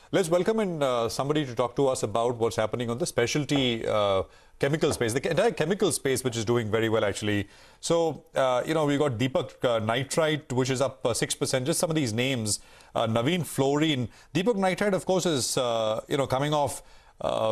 Let's welcome in somebody to talk to us about what's happening on the specialty chemical space, the entire chemical space, which is doing very well, actually. So, we got Deepak Nitrite, which is up 6%. Just some of these names. Navin Fluorine. Deepak Nitrite, of course, is, coming off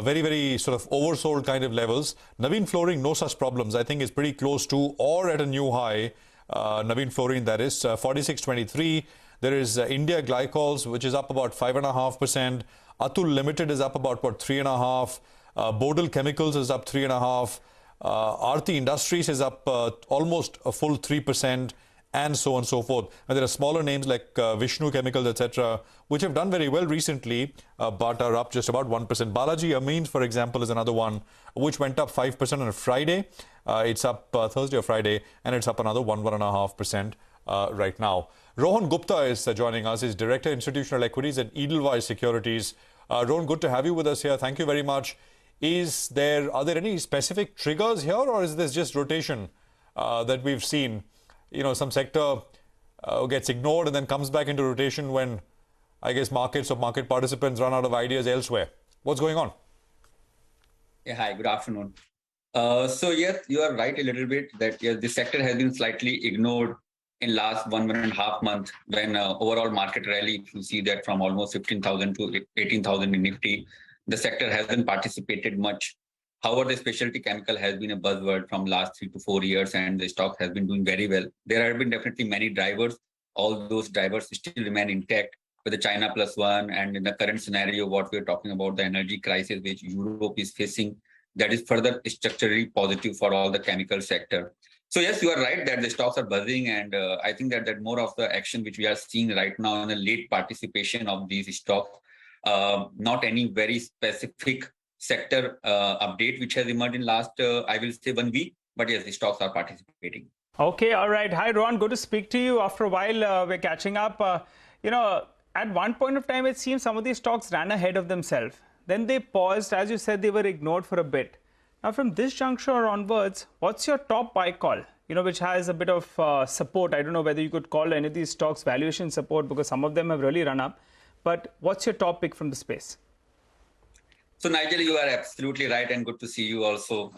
very, very sort of oversold kind of levels. Navin Fluorine, no such problems. I think is pretty close to or at a new high. Navin Fluorine, that is 46.23. There is India Glycols, which is up about 5.5%. Atul Limited is up about 3.5%. Bodil Chemicals is up 3.5%. Aarti Industries is up almost a full 3%, and so on and so forth. And there are smaller names like Vishnu Chemicals, etc., which have done very well recently, but are up just about 1%. Balaji Amines, for example, is another one which went up 5% on a Friday. It's up Thursday or Friday, and it's up another 1.5% right now. Rohan Gupta is joining us. He's Director Institutional Equities at Edelweiss Securities. Rohan, good to have you with us here. Thank you very much. Are there any specific triggers here, or is this just rotation that we've seen? Some sector gets ignored and then comes back into rotation when, I guess, markets or market participants run out of ideas elsewhere. What's going on? Yeah, hi, good afternoon. So yes, you are right a little bit that yes, this sector has been slightly ignored in last 1.5 months when overall market rally, if you see that from almost 15,000 to 18,000 in Nifty, the sector hasn't participated much. However, the specialty chemical has been a buzzword from last 3 to 4 years, and the stock has been doing very well. There have been definitely many drivers. All those drivers still remain intact with the China plus one, and in the current scenario, what we're talking about, the energy crisis which Europe is facing, that is further structurally positive for all the chemical sector. So yes, you are right that the stocks are buzzing, and I think that more of the action which we are seeing right now in the late participation of these stocks, not any very specific sector update which has emerged in last, I will say 1 week, but yes, the stocks are participating. Okay, all right. Hi, Rohan. Good to speak to you. After a while, we're catching up. At one point of time, it seems some of these stocks ran ahead of themselves. Then they paused. As you said, they were ignored for a bit. Now, from this juncture onwards, what's your top buy call, which has a bit of support? I don't know whether you could call any of these stocks valuation support because some of them have really run up. But what's your top pick from the space? So, Nigel, you are absolutely right, and good to see you also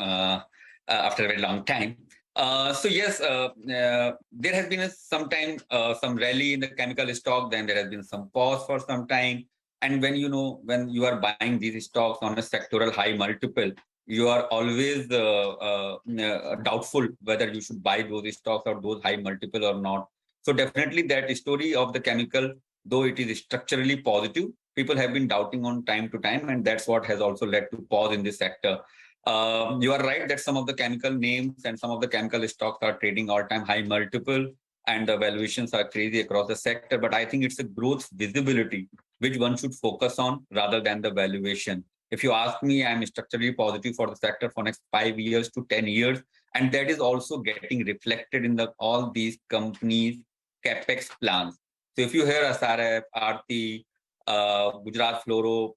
after a very long time. So, yes, there has been some rally in the chemical stock, then there has been some pause for some time. And when you are buying these stocks on a sectoral high multiple, you are always doubtful whether you should buy those stocks or those high multiple or not. So definitely that story of the chemical, though it is structurally positive, people have been doubting on time to time, and that's what has also led to pause in this sector. You are right that some of the chemical names and some of the chemical stocks are trading all-time high multiple, and the valuations are crazy across the sector. But I think it's a growth visibility which one should focus on rather than the valuation. If you ask me, I'm structurally positive for the sector for next 5 years to 10 years. And that is also getting reflected in all these companies' capex plans. So if you hear SRF, Aarti, Gujarat Fluoro,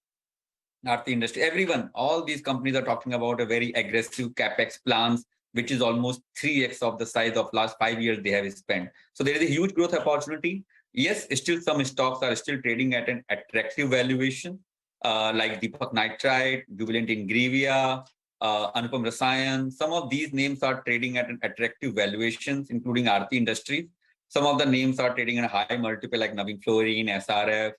Aarti Industry, everyone, all these companies are talking about a very aggressive capex plans, which is almost 3x of the size of last 5 years they have spent. So there is a huge growth opportunity. Yes, still some stocks are still trading at an attractive valuation. Like Deepak Nitrite, Jubilant Ingrevia, Anupam Rasayan. Some of these names are trading at an attractive valuations, including Aarti Industries. Some of the names are trading at a high multiple like Navin Fluorine, SRF,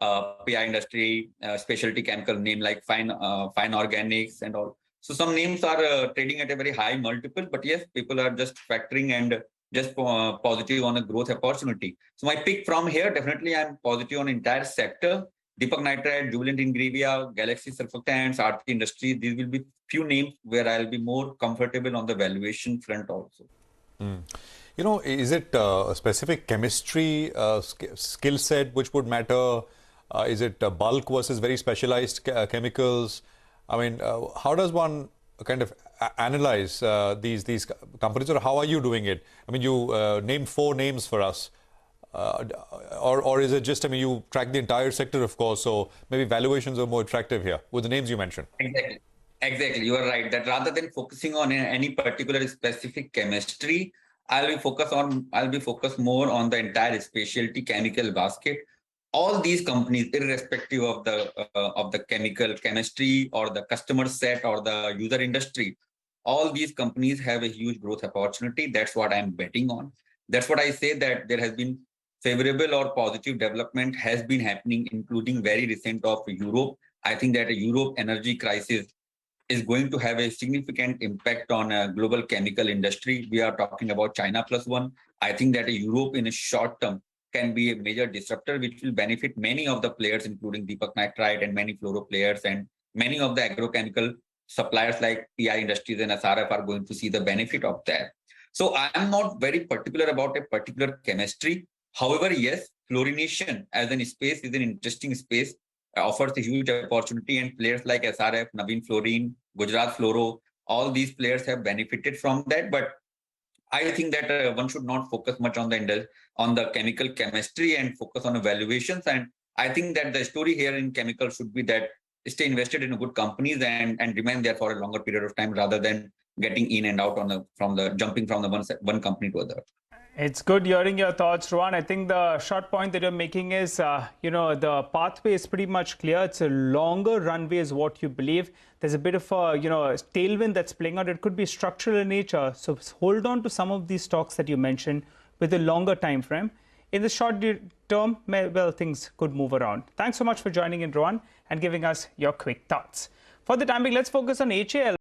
PI Industry, specialty chemical name like Fine Organics and all. So some names are trading at a very high multiple, but yes, people are just factoring and just positive on a growth opportunity. So my pick from here, definitely I'm positive on entire sector. Deepak Nitrite, Jubilant Ingrevia, Galaxy Surfactants, Aarti Industries, these will be few names where I'll be more comfortable on the valuation front also. Is it a specific chemistry skill set which would matter? Is it bulk versus very specialized chemicals? I mean, how does one kind of analyze these companies, or how are you doing it? I mean, you named 4 names for us. Or is it just, you track the entire sector, of course, so maybe valuations are more attractive here with the names you mentioned? Exactly. You are right that rather than focusing on any particular specific chemistry, I'll be focused more on the entire specialty chemical basket. all these companies, irrespective of the chemical chemistry or the customer set or the user industry, all these companies have a huge growth opportunity. That's what I'm betting on. That's what I say, that there has been favorable or positive development has been happening, including very recent of Europe. I think that a Europe energy crisis is going to have a significant impact on a global chemical industry. We are talking about China plus one. I think that Europe in a short term can be a major disruptor, which will benefit many of the players, including Deepak Nitrite and many fluoro players, and many of the agrochemical suppliers like PI Industries and SRF are going to see the benefit of that. So I'm not very particular about a particular chemistry. However, yes, fluorination as an space is an interesting space, offers a huge opportunity, and players like SRF, Navin Fluorine, Gujarat Fluoro, all these players have benefited from that. But I think that one should not focus much on the chemical chemistry and focus on valuations. And I think that the story here in chemical should be that stay invested in good companies and remain there for a longer period of time, rather than getting in and out jumping from the one company to other. It's good hearing your thoughts, Rohan. I think the short point that you're making is, the pathway is pretty much clear. It's a longer runway is what you believe. There's a bit of a, tailwind that's playing out. It could be structural in nature. So hold on to some of these stocks that you mentioned with a longer time frame. In the short term, well, things could move around. Thanks so much for joining in, Rohan, and giving us your quick thoughts. For the time being, let's focus on HAL.